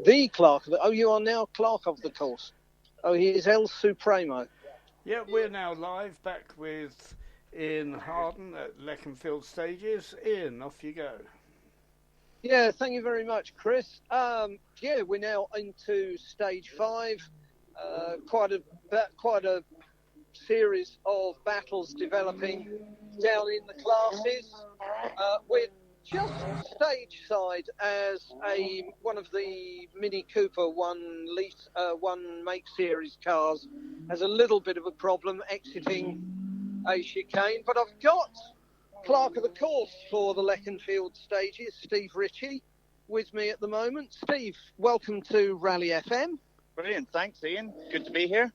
The clerk of the... Oh, you are now clerk of the course. Oh, he is El Supremo. Yeah, we're now live back with Ian Harden at Leconfield Stages. Ian, off you go. Yeah, thank you very much, Chris. Yeah, we're now into stage 5. Quite a series of battles developing down in the classes. We're just stage side as one of the Mini Cooper one make series cars has a little bit of a problem exiting a chicane, but I've got clerk of the course for the Leconfield Stages, Steve Ritchie, with me at the moment. Steve, welcome to Rally FM. Brilliant, thanks Ian. Good to be here.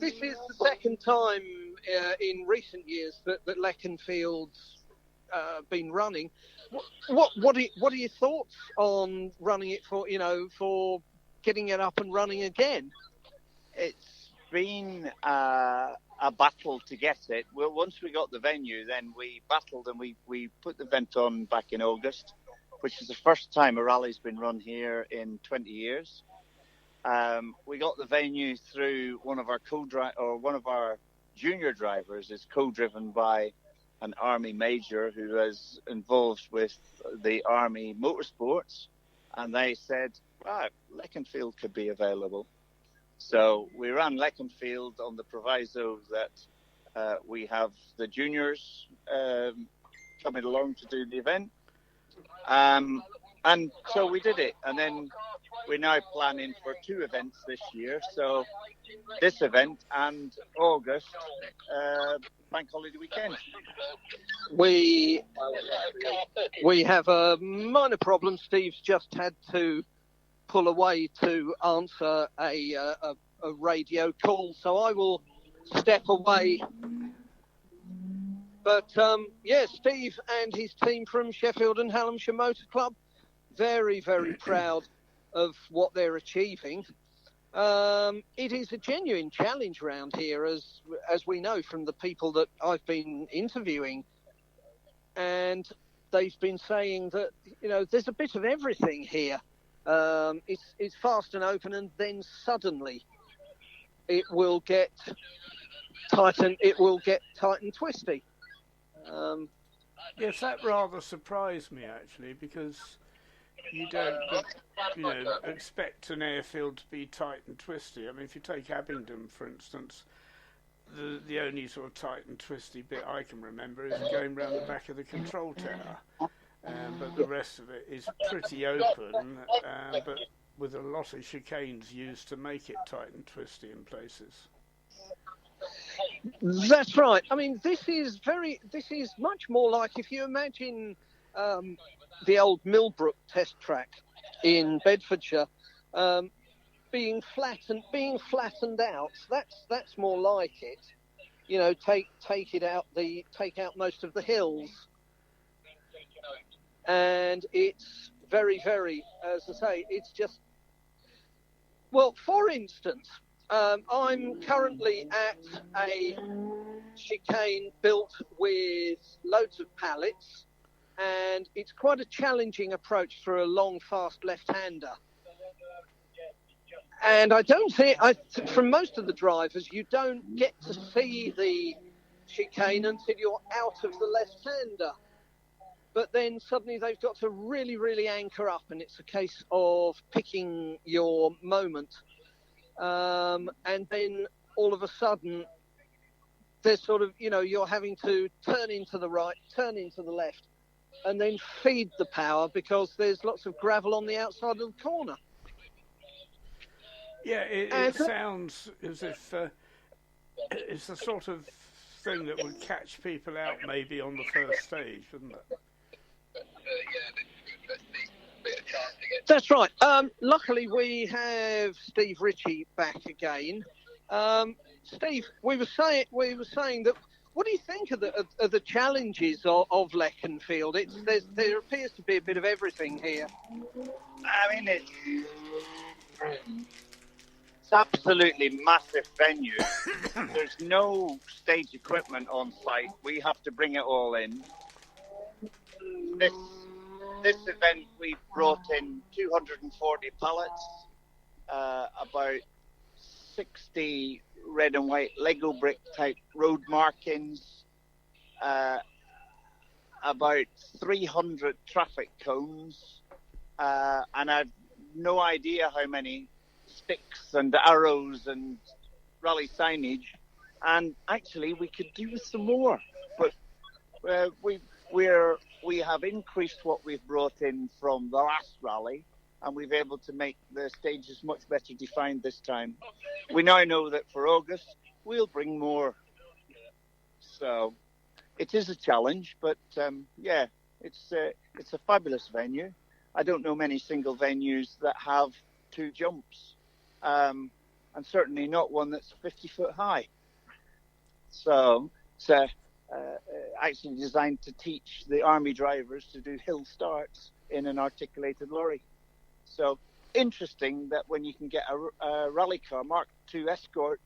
This is the second time in recent years that Leconfield's been running. What are your thoughts on running it for getting it up and running again? It's been a battle to get it. Well, once we got the venue, then we battled and we put the event on back in August, which is the first time a rally's been run here in 20 years. We got the venue through one of our junior drivers is co-driven by an Army major who is involved with the Army motorsports, and they said, Leconfield could be available. So we ran Leconfield on the proviso that we have the juniors coming along to do the event. And so we did it. And then we're now planning for 2 events this year. So this event and August bank holiday weekend. We have a minor problem. Steve's just had to pull away to answer a radio call, so I will step away. But Steve and his team from Sheffield and Hallamshire Motor Club, very, very proud of what they're achieving. It is a genuine challenge around here, as we know from the people that I've been interviewing, and they've been saying that there's a bit of everything here. It's fast and open, and then suddenly it will get tight and twisty. Yes, that rather surprised me actually, because you don't expect an airfield to be tight and twisty. I mean, if you take Abingdon, for instance, the only sort of tight and twisty bit I can remember is going round the back of the control tower. But the rest of it is pretty open, but with a lot of chicanes used to make it tight and twisty in places. That's right. I mean, this is much more like if you imagine the old Millbrook test track in Bedfordshire being flattened out. That's more like it. Take out most of the hills. And it's very, very, as I say, it's just... Well, for instance, I'm currently at a chicane built with loads of pallets, and it's quite a challenging approach for a long, fast left-hander. And I don't think, from most of the drivers, you don't get to see the chicane until you're out of the left-hander. But then suddenly they've got to really, really anchor up, and it's a case of picking your moment. And then all of a sudden, there's sort of, you're having to turn into the right, turn into the left, and then feed the power because there's lots of gravel on the outside of the corner. Yeah, it sounds as if it's the sort of thing that would catch people out maybe on the first stage, wouldn't it? That's right. Luckily, we have Steve Ritchie back again. Steve, we were saying that. What do you think of the challenges of Leconfield? There appears to be a bit of everything here. I mean, it's absolutely massive venue. There's no stage equipment on site. We have to bring it all in. this event, we brought in 240 pallets, about 60 red and white Lego brick type road markings, about 300 traffic cones, and I've no idea how many sticks and arrows and rally signage. And actually, we could do with some more, but we have increased what we've brought in from the last rally, and we've able to make the stages much better defined this time. We now know that for August we'll bring more. So it is a challenge, but it's a fabulous venue. I don't know many single venues that have 2 jumps, and certainly not one that's 50 foot high. So it's actually designed to teach the army drivers to do hill starts in an articulated lorry. So interesting that when you can get a rally car Mark II Escort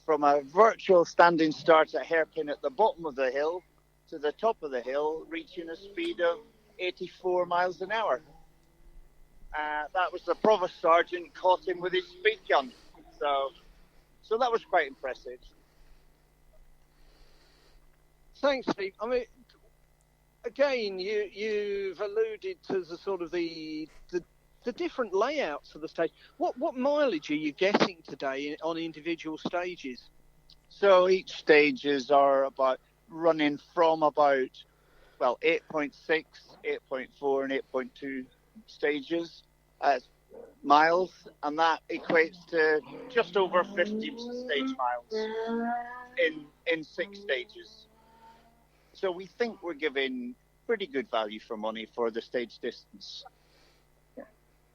from a virtual standing start at hairpin at the bottom of the hill to the top of the hill, reaching a speed of 84 miles an hour. That was the provost sergeant caught him with his speed gun. So that was quite impressive. Thanks, Steve. I mean, again, you've alluded to the sort of the different layouts of the stage. What mileage are you getting today on individual stages? So each stages are running from about 8.6, 8.4, and 8.2 stages miles, and that equates to just over 50 stage miles in 6 stages. So we think we're giving pretty good value for money for the stage distance.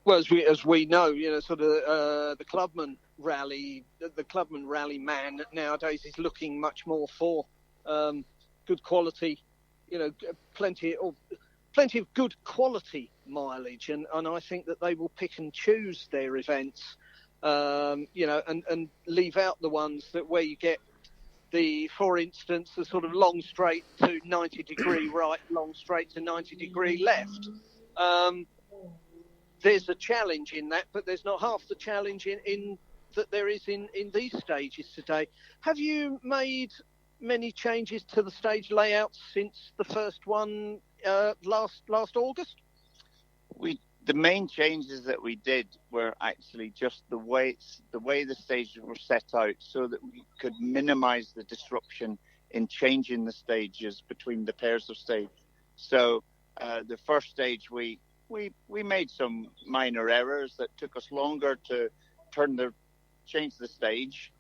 Well, as we know, sort of the Clubman rally man nowadays is looking much more for good quality, plenty of good quality mileage, and I think that they will pick and choose their events, and leave out the ones that where you get for instance, the sort of long straight to 90 degree right, long straight to 90 degree left. There's a challenge in that, but there's not half the challenge in that there is in these stages today. Have you made many changes to the stage layouts since the first one last August? The main changes that we did were actually just the way the stages were set out, so that we could minimise the disruption in changing the stages between the pairs of stage. So the first stage we made some minor errors that took us longer to change the stage.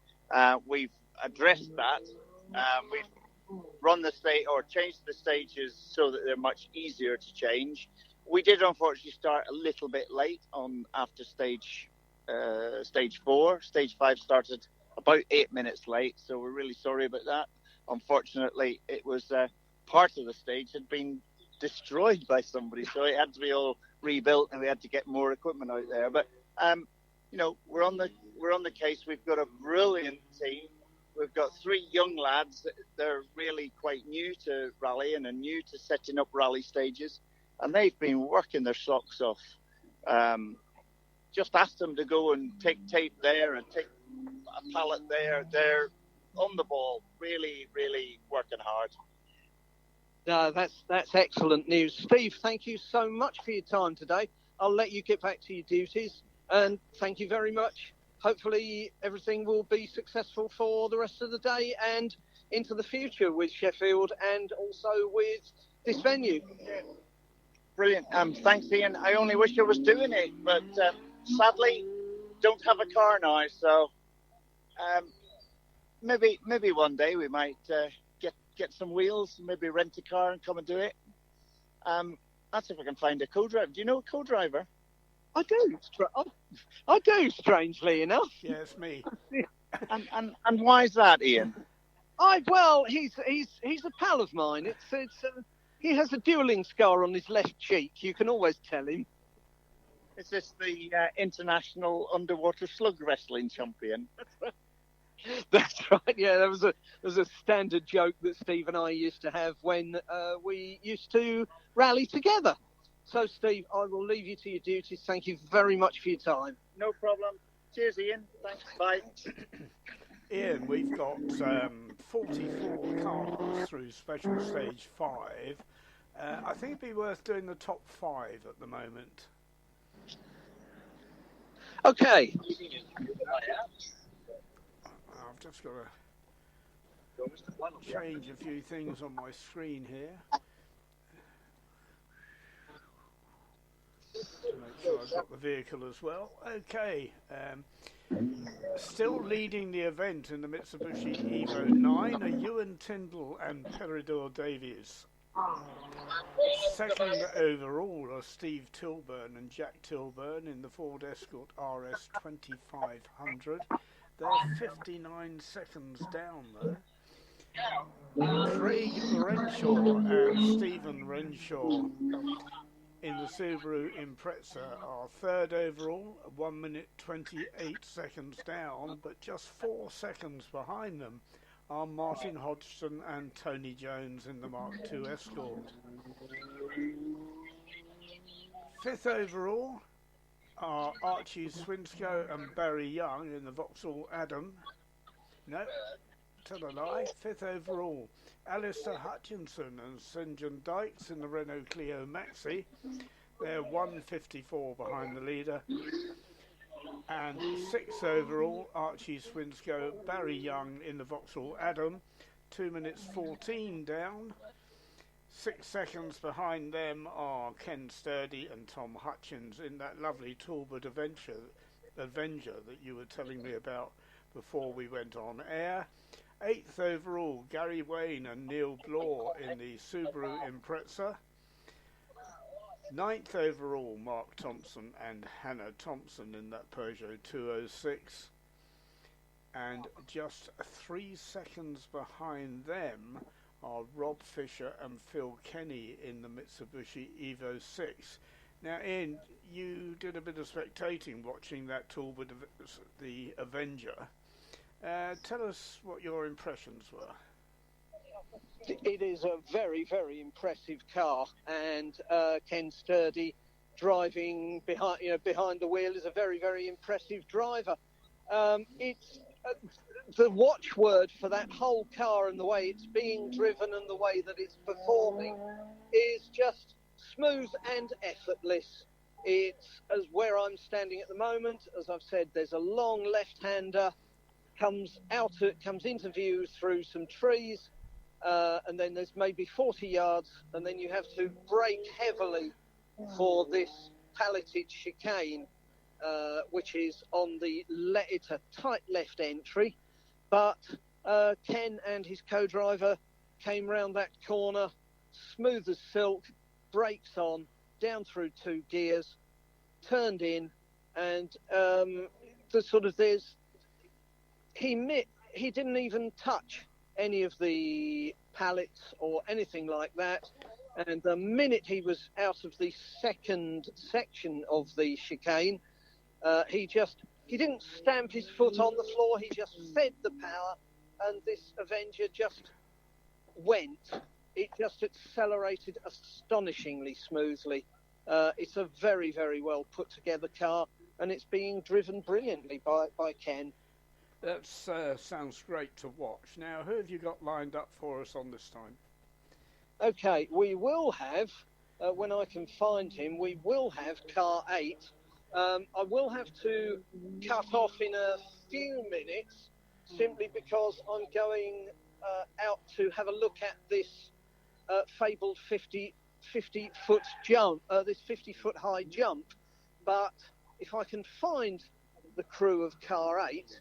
We've addressed that. We've run the stage or changed the stages so that they're much easier to change. We did unfortunately start a little bit late after stage 4. Stage 5 started about 8 minutes late, so we're really sorry about that. Unfortunately, it was part of the stage had been destroyed by somebody, so it had to be all rebuilt, and we had to get more equipment out there. But we're on the case. We've got a brilliant team. We've got 3 young lads. They're really quite new to rallying and new to setting up rally stages, and they've been working their socks off. Just asked them to go and take tape there and take a pallet there. They're on the ball, really, really working hard. That's excellent news. Steve, thank you so much for your time today. I'll let you get back to your duties, and thank you very much. Hopefully everything will be successful for the rest of the day and into the future with Sheffield and also with this venue. Brilliant. Thanks, Ian. I only wish I was doing it, but sadly don't have a car now, so maybe one day we might get some wheels, maybe rent a car and come and do it. That's if I can find a co-driver. Do you know a co-driver? I do. I do, strangely enough. Yeah, it's me. and why is that, Ian? He's a pal of mine. He has a dueling scar on his left cheek. You can always tell him. Is this the international underwater slug wrestling champion? That's right. Yeah, there was a standard joke that Steve and I used to have when we used to rally together. So, Steve, I will leave you to your duties. Thank you very much for your time. No problem. Cheers, Ian. Thanks. Bye. Ian, we've got 44 cars through Special Stage 5. I think it'd be worth doing the top 5 at the moment. Okay. I've just got to change a few things on my screen here to make sure I've got the vehicle as well. Okay. Still leading the event in the Mitsubishi Evo 9 are Ewan Tyndall and Peridor Davies. Second overall are Steve Tilburn and Jack Tilburn in the Ford Escort RS 2500. They're 59 seconds down there. Craig Renshaw and Stephen Renshaw in the Subaru Impreza are third overall, 1 minute 28 seconds down, but just 4 seconds behind them are Martin Hodgson and Tony Jones in the Mark II Escort. Fifth overall are Archie Swinsko and Barry Young in the Vauxhall Adam. No, tell a lie. Fifth overall, Alistair Hutchinson and St John Dykes in the Renault Clio Maxi. They're 1:54 behind the leader. And sixth overall, Archie Swinsko, Barry Young in the Vauxhall Adam, 2 minutes 14 down. 6 seconds behind them are Ken Sturdy and Tom Hutchins in that lovely Talbot Avenger that you were telling me about before we went on air. Eighth overall, Gary Wayne and Neil Blore in the Subaru Impreza. Ninth overall, Mark Thompson and Hannah Thompson in that Peugeot 206. And just 3 seconds behind them are Rob Fisher and Phil Kenny in the Mitsubishi Evo 6. Now, Ian, you did a bit of spectating watching that Talbot, the Avenger. Tell us what your impressions were. It is a very, very impressive car, and Ken Sturdy driving behind the wheel is a very, very impressive driver. It's the watchword for that whole car and the way it's being driven and the way that it's performing is just smooth and effortless. It's as where I'm standing at the moment. As I've said, there's a long left-hander comes into view through some trees. And then there's maybe 40 yards, and then you have to brake heavily for this palleted chicane, which is on it's a tight left entry. But Ken and his co-driver came round that corner, smooth as silk, brakes on, down through 2 gears, turned in, and he didn't even touch any of the pallets or anything like that, and the minute he was out of the second section of the chicane, he didn't stamp his foot on the floor, he just fed the power, and this Avenger just went. It just accelerated astonishingly smoothly. It's a very, very well put together car, and it's being driven brilliantly by Ken. That sounds great to watch. Now, who have you got lined up for us on this time? Okay, we will have, when I can find him, we will have car 8. I will have to cut off in a few minutes, simply because I'm going out to have a look at this fabled 50-foot jump, this 50-foot high jump. But if I can find the crew of car 8,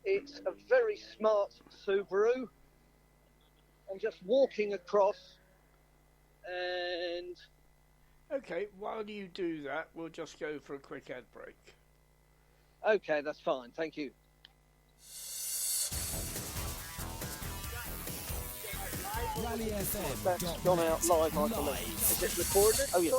it's a very smart Subaru. I'm just walking across, and... Okay, while you do that, we'll just go for a quick ad break. Okay, that's fine. Thank you. That's gone out live, I believe. Is it recorded? Oh, yeah.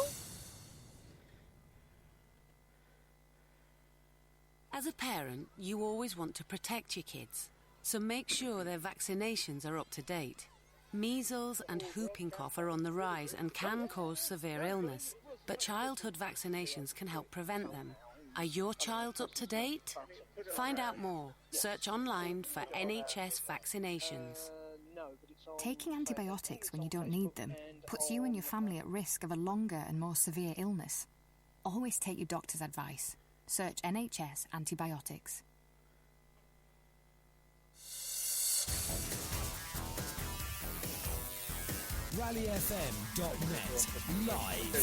As a parent, you always want to protect your kids, so make sure their vaccinations are up to date. Measles and whooping cough are on the rise and can cause severe illness. but childhood vaccinations can help prevent them. Are your child's up to date? Find out more. Search online for NHS vaccinations. Taking antibiotics when you don't need them puts you and your family at risk of a longer and more severe illness. Always take your doctor's advice. Search NHS antibiotics. rallyfm.net live.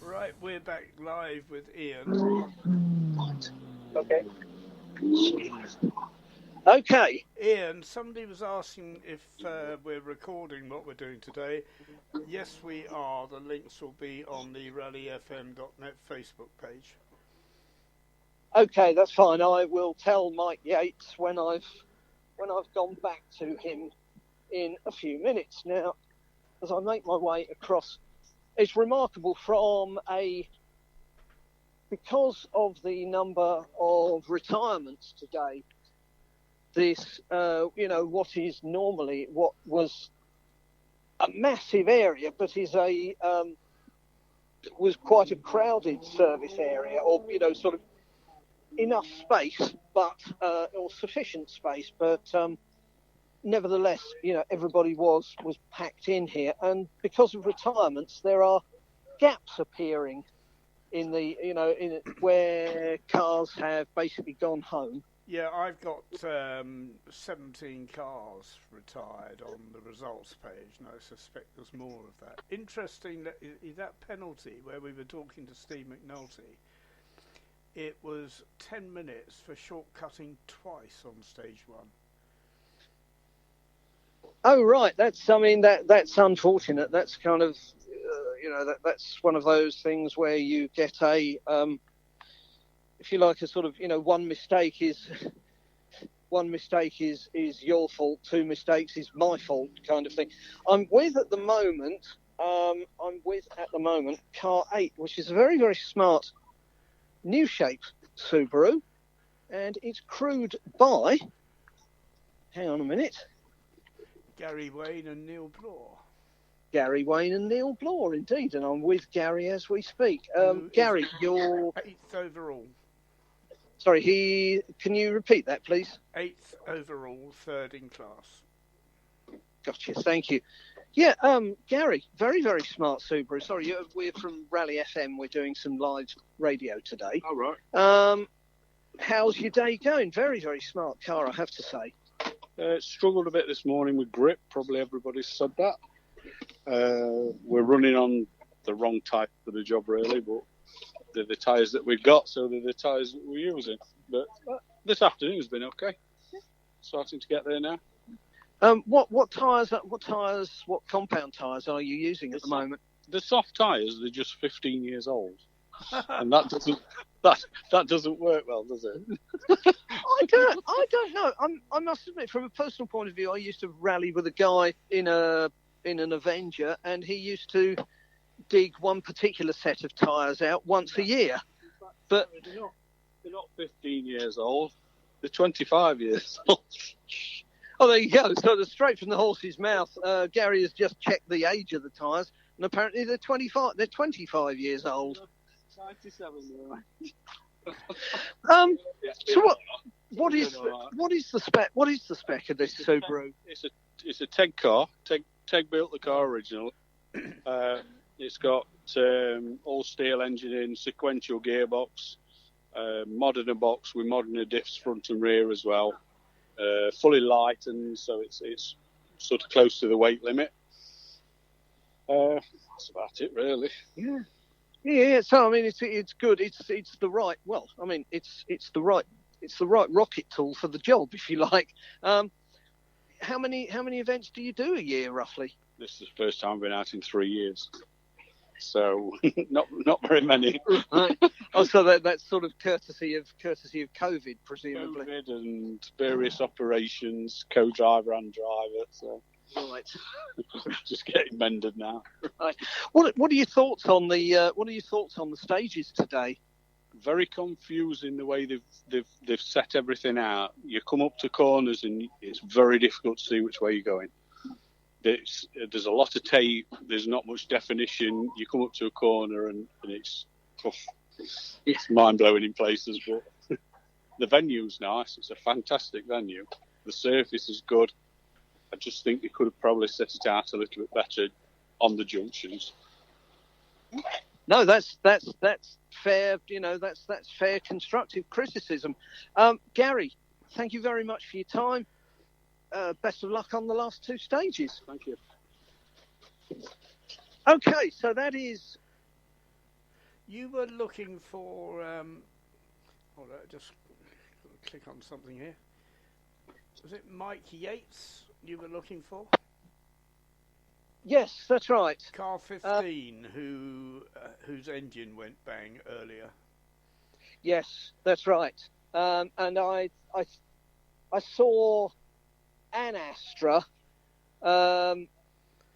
Right, we're back live with Ian. Okay. Okay. Ian, somebody was asking if we're recording what we're doing today. Yes, we are. The links will be on the rallyfm.net Facebook page. Okay, that's fine. I will tell Mike Yates when I've gone back to him in a few minutes. Now, as I make my way across, it's remarkable because of the number of retirements today. This, what is normally what was a massive area, but was quite a crowded service area, or sort of enough space, but or sufficient space, but nevertheless, everybody was packed in here, and because of retirements, there are gaps appearing in where cars have basically gone home. Yeah, I've got 17 cars retired on the results page, and I suspect there's more of that. Interesting that penalty where we were talking to Steve McNulty, it was 10 minutes for shortcutting twice on stage 1. Oh, right. That's unfortunate. That's kind of, that's one of those things where you get a, if you like, a sort of, one mistake is your fault, 2 mistakes is my fault kind of thing. I'm with at the moment car 8, which is a very, very smart new shape Subaru, and it's crewed by, hang on a minute, Gary Wayne and Neil Blore. Gary Wayne and Neil Blore, indeed, and I'm with Gary as we speak. Gary, you're 8th overall. Sorry, can you repeat that, please? 8th overall, 3rd in class. Gotcha, thank you. Yeah, Gary, very, very smart Subaru. Sorry, we're from Rally FM. We're doing some live radio today. All right. How's your day going? Very, very smart car, I have to say. Struggled a bit this morning with grip. Probably everybody's said that. We're running on the wrong tyre for the job, really, but they're the tyres that we've got, so they're the tyres that we're using. But this afternoon has been okay. Starting to get there now. What tyres? What compound tyres are you using at the moment? The soft tyres, they're just 15 years old, and that doesn't work well, does it? I don't know. I must admit, from a personal point of view, I used to rally with a guy in an Avenger, and he used to dig one particular set of tyres out once a year. But they're not 15 years old. They're 25 years old. Oh, there you go. So straight from the horse's mouth, Gary has just checked the age of the tyres, and apparently they're 25. They're 25 years old. 97. So what is the spec? What is the spec of this Subaru? It's a TEG car. TEG built the car originally. It's got all steel engine in, sequential gearbox, Moderna box with Moderna diffs front and rear as well. Fully light, and so it's sort of close to the weight limit. That's about it, really. Yeah. So I mean, it's good. It's the right. Well, I mean, it's the right rocket tool for the job, if you like. How many events do you do a year, roughly? This is the first time I've been out in 3 years, so not very many. Right. Oh, so that's sort of courtesy of COVID, presumably. COVID and various operations, co-driver and driver. So right, just getting mended now. Right. What are your thoughts on the stages today? Very confusing the way they've set everything out. You come up to corners and it's very difficult to see which way you're going. there's a lot of tape. There's not much definition. You come up to a corner and it's mind blowing in places. But the venue's nice. It's a fantastic venue. The surface is good. I just think they could have probably set it out a little bit better on the junctions. No, that's fair. That's fair constructive criticism. Gary, thank you very much for your time. Best of luck on the last two stages. Thank you. Okay, so that is. You were looking for. Hold on, just click on something here. Was it Mike Yates you were looking for? Yes, that's right. Car 15, whose engine went bang earlier. Yes, that's right. And I saw an Astra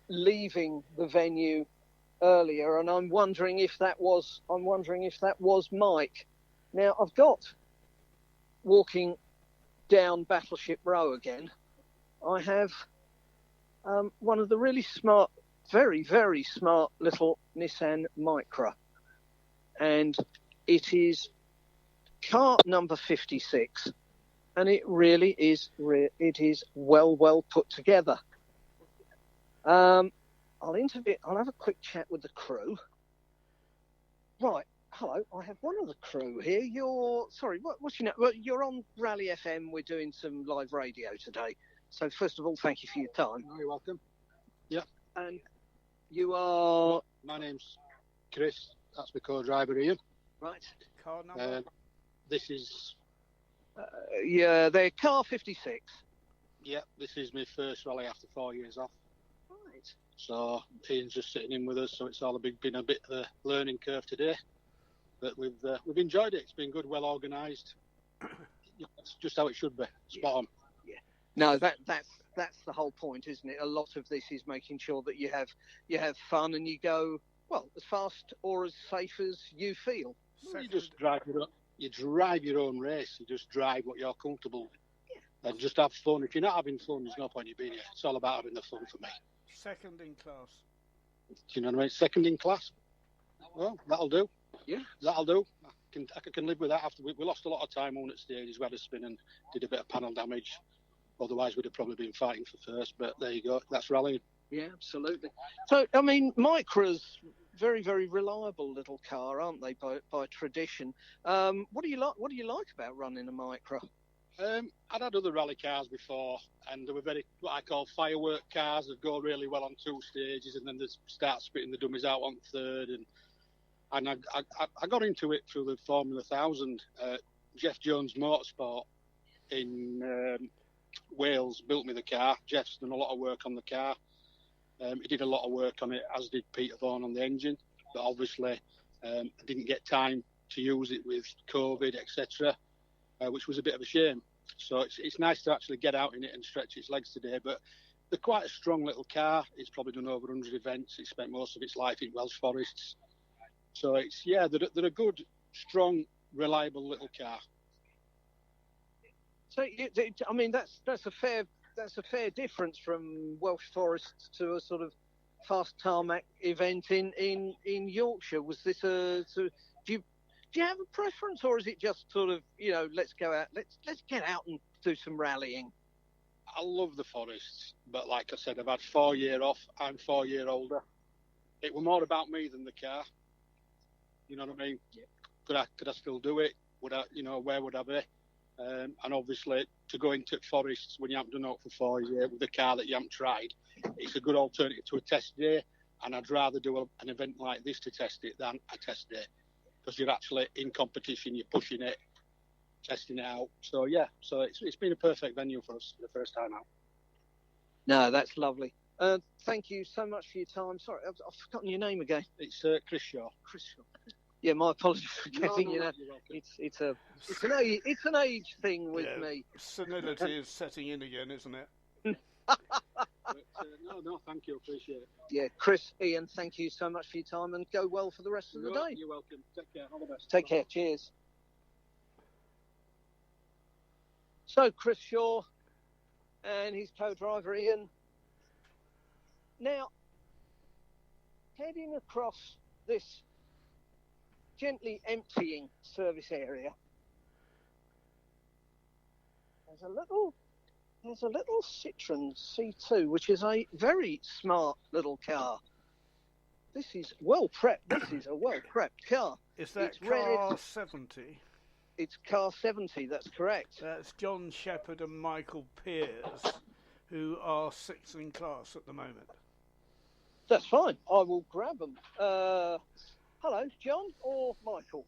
leaving the venue earlier, and I'm wondering if that was Mike. Now I've got, walking down Battleship Row again, I have one of the really smart, very, very smart little Nissan Micra. And it is car number 56. And it really is, it is well put together. I'll have a quick chat with the crew. Right. Hello, I have one of the crew here. What's your name? Well, you're on Rally FM. We're doing some live radio today. So first of all, thank you for your time. Oh, you're welcome. Yeah. And you are? My name's Chris. That's my co-driver Ian. Right. Car number? This is... they're car 56. Yeah, this is my first rally after 4 years off. Right. So Ian's just sitting in with us, so it's all been a bit of a learning curve today. But we've enjoyed it. It's been good, well organised. That's just how it should be. Spot on. Yeah. No, that's the whole point, isn't it? A lot of this is making sure that you have fun and you go, well, as fast or as safe as you feel. Well, you just drive your own race. You just drive what you're comfortable with. Yeah. And just have fun. If you're not having fun, there's no point in you being here. It's all about having the fun for me. Second in class. Do you know what I mean? Second in class. Well, that'll do. Yeah, that'll do. I can live with that. After we lost a lot of time on at stages, we had a spin and did a bit of panel damage. Otherwise, we'd have probably been fighting for first. But there you go. That's rallying. Yeah, absolutely. So, I mean, Micra's very, very reliable little car, aren't they? By tradition. What do you like about running a Micra? I'd had other rally cars before, and they were what I call firework cars that go really well on two stages, and then they start spitting the dummies out on third. And I got into it through the Formula 1000. Jeff Jones Motorsport in Wales built me the car. Jeff's done a lot of work on the car. He did a lot of work on it, as did Peter Vaughan on the engine. But obviously, I didn't get time to use it with COVID, etc., which was a bit of a shame. So it's nice to actually get out in it and stretch its legs today. But they're quite a strong little car. It's probably done over 100 events. It's spent most of its life in Welsh forests. So they're a good, strong, reliable little car. So I mean that's a fair difference from Welsh forests to a sort of fast tarmac event in Yorkshire. Was this do you have a preference, or is it just sort of let's go out, let's get out and do some rallying? I love the forests, but like I said, I've had 4 years off. I'm 4 years older. It was more about me than the car. You know what I mean? Yeah. Could I still do it? Would I? Where would I be? And obviously, to go into forests when you haven't done it for 4 years with a car that you haven't tried, it's a good alternative to a test day. And I'd rather do an event like this to test it than a test day, because you're actually in competition, you're pushing it, testing it out. So it's been a perfect venue for us the first time out. No, that's lovely. Thank you so much for your time. Sorry, I've forgotten your name again. It's Chris Shaw. Chris Shaw. Yeah, my apologies for getting it's an age thing with me. Senility is setting in again, isn't it? No, thank you, appreciate it. Yeah, Chris, Ian, thank you so much for your time, and go well for the rest of the day. You're welcome. Take care. All the best. Take care. Cheers. So Chris Shaw and his co-driver Ian Now, heading across this gently emptying service area, there's a little Citroen C2, which is a very smart little car. This is well prepped. This is a well prepped car. Is that It's car red. 70? It's car 70. That's correct. That's John Shepherd and Michael Pears, who are 6th in class at the moment. That's fine. I will grab them. Hello, John or Michael?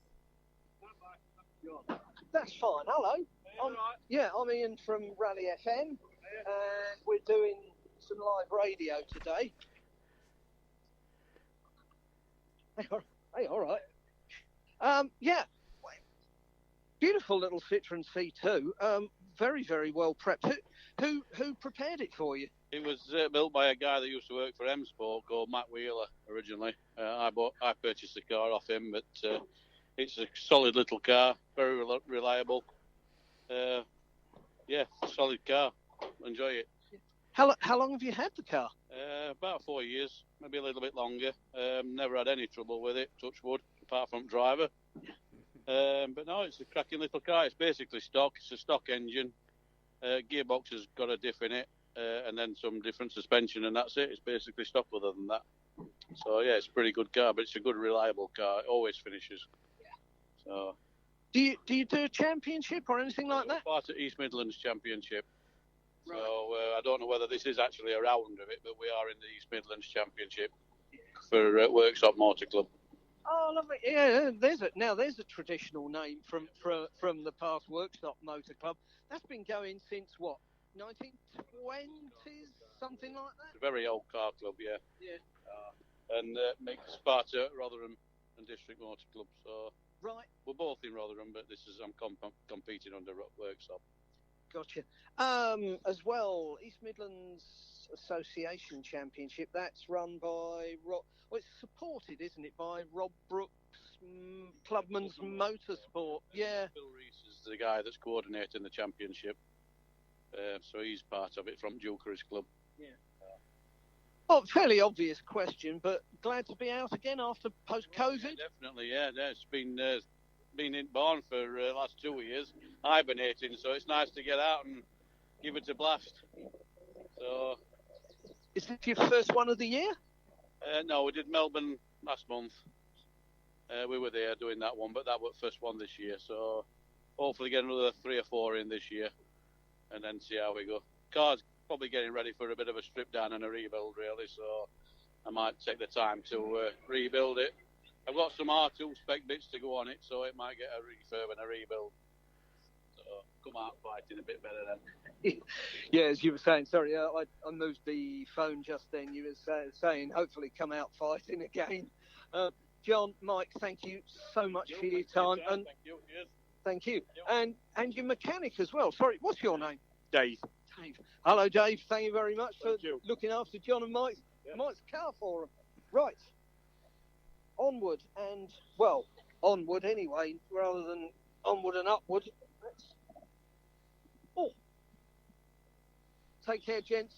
John. That's fine. Hello. I'm Ian from Rally FM, and we're doing some live radio today. Hey, all right. Yeah, beautiful little Citroen C2. Very, very well prepped. Who prepared it for you? It was built by a guy that used to work for M Sport called Matt Wheeler originally. I purchased the car off him, but it's a solid little car, very reliable. Yeah, solid car. Enjoy it. How long have you had the car? About 4 years, maybe a little bit longer. Never had any trouble with it, touch wood, apart from driver. But no, it's a cracking little car. It's basically stock. It's a stock engine. Gearbox has got a diff in it, and then some different suspension, and that's it. It's basically stock other than that. So yeah, it's a pretty good car, but it's a good, reliable car. It always finishes. So. Do you do a championship or anything like that? Part of East Midlands Championship. Right. So I don't know whether this is actually a round of it, but we are in the East Midlands Championship for Workshop Motor Club. Oh, lovely! Yeah, there's a traditional name from the past Workshop Motor Club. That's been going since what, 1920s, something like that. It's a very old car club, yeah. Yeah. And makes Sparta, Rotherham, and District Motor Club. So right. We're both in Rotherham, but I'm competing under Workshop. Gotcha. As well, East Midlands Association Championship. That's run by it's supported, isn't it, by Rob Brooks, Clubman's Motorsport. Yeah. Phil Reese is the guy that's coordinating the championship. So he's part of it from Dukery's club. Yeah. Well, fairly obvious question, but glad to be out again after post-COVID. Yeah, definitely, yeah. It's been in barn for the last 2 years, hibernating, so it's nice to get out and give it a blast. So, is this your first one of the year? No, we did Melbourne last month. We were there doing that one, but that was the first one this year. So hopefully get another 3 or 4 in this year, and then see how we go. Car's probably getting ready for a bit of a strip down and a rebuild, really. So I might take the time to rebuild it. I've got some R2 spec bits to go on it, so it might get a refurb and a rebuild. So come out fighting a bit better then. Yeah, as you were saying, sorry, I moved the phone just then. You were saying hopefully come out fighting again. John, Mike, thank you so much for your time. And thank you. Yes. Thank you. And your mechanic as well. Sorry, what's your name? Dave. Dave. Hello, Dave. Thank you very much for looking after John and Mike's car for them. Right. Onward anyway, rather than onward and upward. Take care, gents.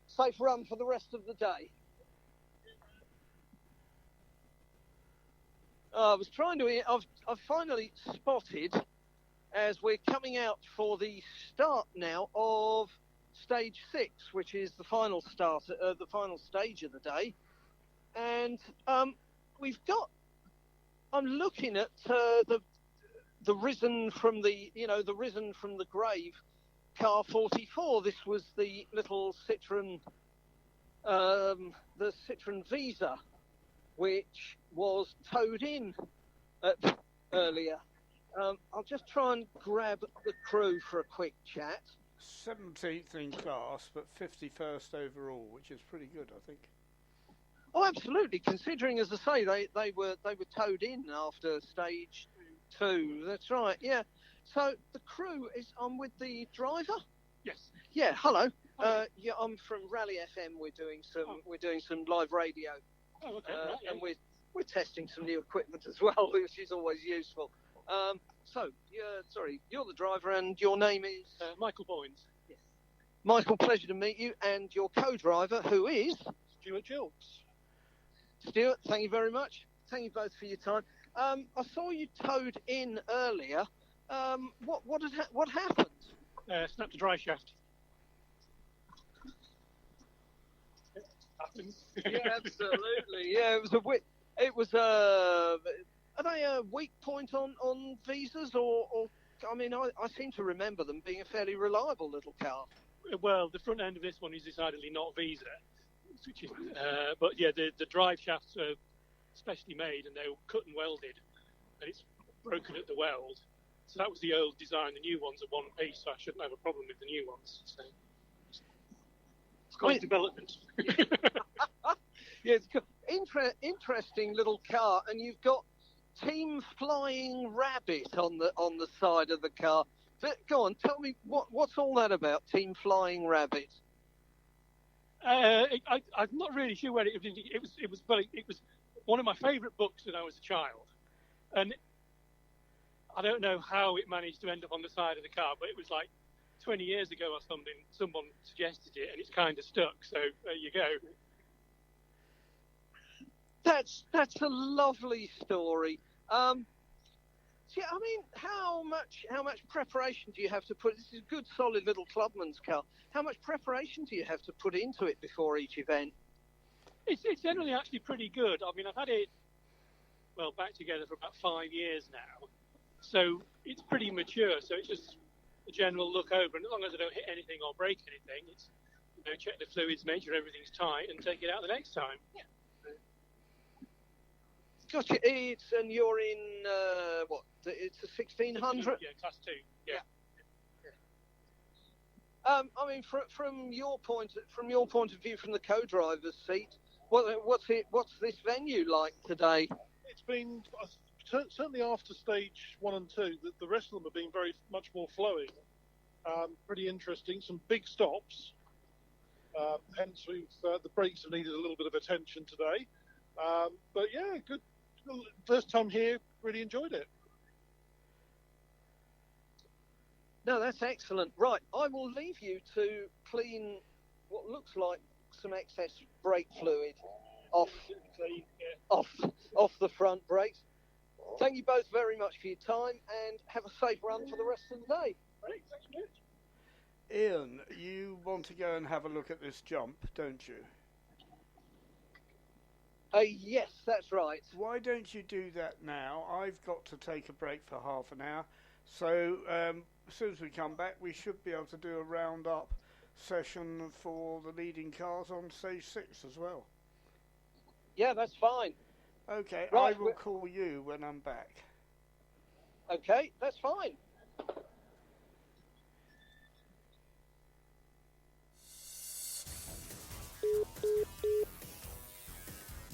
Safe run for the rest of the day. I've finally spotted, as we're coming out for the start now of stage 6, which is the final stage of the day. And I'm looking at the risen from the grave car 44. This was the little Citroen, the Citroen Visa, which was towed in earlier. I'll just try and grab the crew for a quick chat. 17th in class, but 51st overall, which is pretty good, I think. Oh, absolutely. Considering, as I say, they were towed in after stage 2. That's right. Yeah. So the crew is on with the driver. Yes. Yeah. Hello. Yeah, I'm from Rally FM. We're doing some live radio. Oh, okay. And we're testing some new equipment as well, which is always useful. You're the driver, and your name is Michael Bowens. Yes. Michael, pleasure to meet you, and your co-driver, who is Stuart Chilks. Stuart. Thank you very much. Thank you both for your time. I saw you towed in earlier. What happened? Snapped a dry shaft. Happens. Yeah, absolutely. Yeah, it was a. Are they a weak point on visas, or I mean, I seem to remember them being a fairly reliable little car. Well, the front end of this one is decidedly not Visa, which is, but yeah, the drive shafts are specially made and they're cut and welded, and it's broken at the weld. So that was the old design. The new ones are one piece, so I shouldn't have a problem with the new ones. So it's quite development. Yeah, it's interesting little car, and you've got Team Flying Rabbit on the side of the car. But go on, tell me what's all that about, Team Flying Rabbit? I'm not really sure where it was one of my favourite books when I was a child, and I don't know how it managed to end up on the side of the car, but it was like 20 years ago or something. Someone suggested it, and it's kind of stuck. So there you go. That's a lovely story. See, I mean, how much preparation do you have to put? This is a good, solid little clubman's car. How much preparation do you have to put into it before each event? It's generally actually pretty good. I mean, I've had it back together for about 5 years now, so it's pretty mature. So it's just a general look over, and as long as I don't hit anything or break anything, it's check the fluids, make sure everything's tight, and take it out the next time. Yeah. Gotcha. And you're in what? It's a 1600. Yeah, class 2. Yeah. I mean, from your point of view, from the co-driver's seat, what's this venue like today? It's been certainly after stage 1 and 2. The rest of them have been very much more flowing. Pretty interesting. Some big stops. Hence, the brakes have needed a little bit of attention today. But yeah, good. First time here, really enjoyed it. No, that's excellent. Right, I will leave you to clean what looks like some excess brake fluid off the front brakes. Thank you both very much for your time, and have a safe run for the rest of the day. Great, thanks, Mitch. Ian, you want to go and have a look at this jump, don't you? Yes, that's right. Why don't you do that now? I've got to take a break for half an hour. So as soon as we come back, we should be able to do a round-up session for the leading cars on stage 6 as well. Yeah, that's fine. Okay, right, I will call you when I'm back. Okay, that's fine.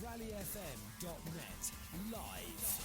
RallyFM.net live.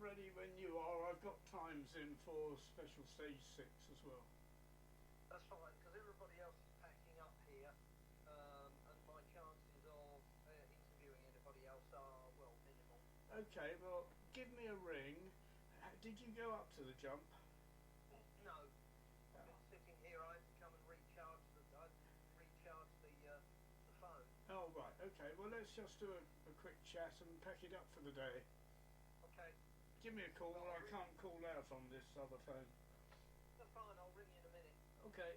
ready when you are. I've got times in for special stage 6 as well. That's fine, because everybody else is packing up here, and my chances of interviewing anybody else are, well, minimal. Okay, well, give me a ring. Did you go up to the jump? No. I've been sitting here. I had to come and recharge the phone. Oh, right. Okay, well, let's just do a quick chat and pack it up for the day. Okay. Give me a call. I can't call out on this other phone. That's fine. I'll ring you in a minute. Okay.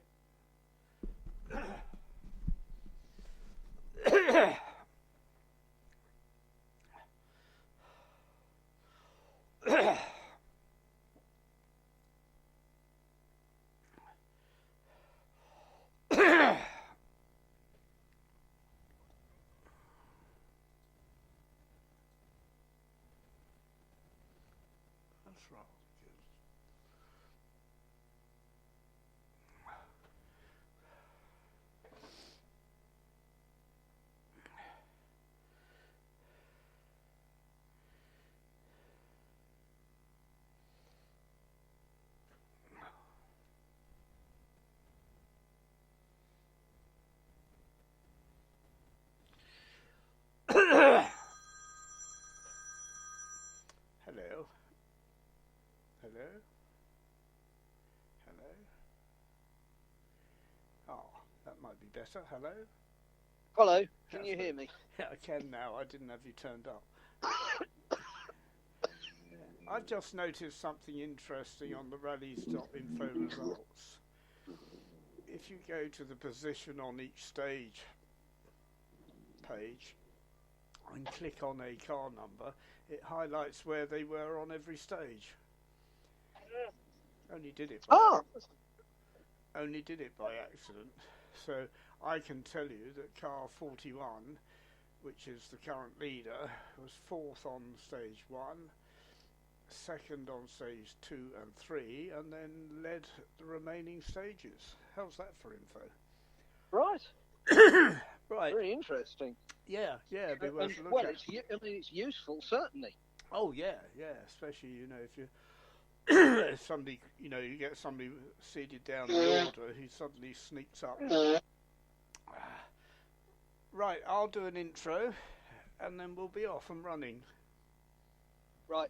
That's right. Hello. Hello. Hello. Oh, that might be better. Hello. Hello. Can you hear me? Yeah, I can now. I didn't have you turned up. I've just noticed something interesting on the rally.info results. If you go to the position on each stage page and click on a car number, it highlights where they were on every stage. Only did it by accident. So I can tell you that car 41, which is the current leader, was 4th on stage 1, 2nd on stage 2 and 3, and then led the remaining stages. How's that for info? Right. Right. Very interesting. Yeah, be worth a look well, at. it's useful, certainly. Oh yeah, especially if you if somebody you get somebody seated down the order who suddenly sneaks up. Right, I'll do an intro, and then we'll be off and running. Right.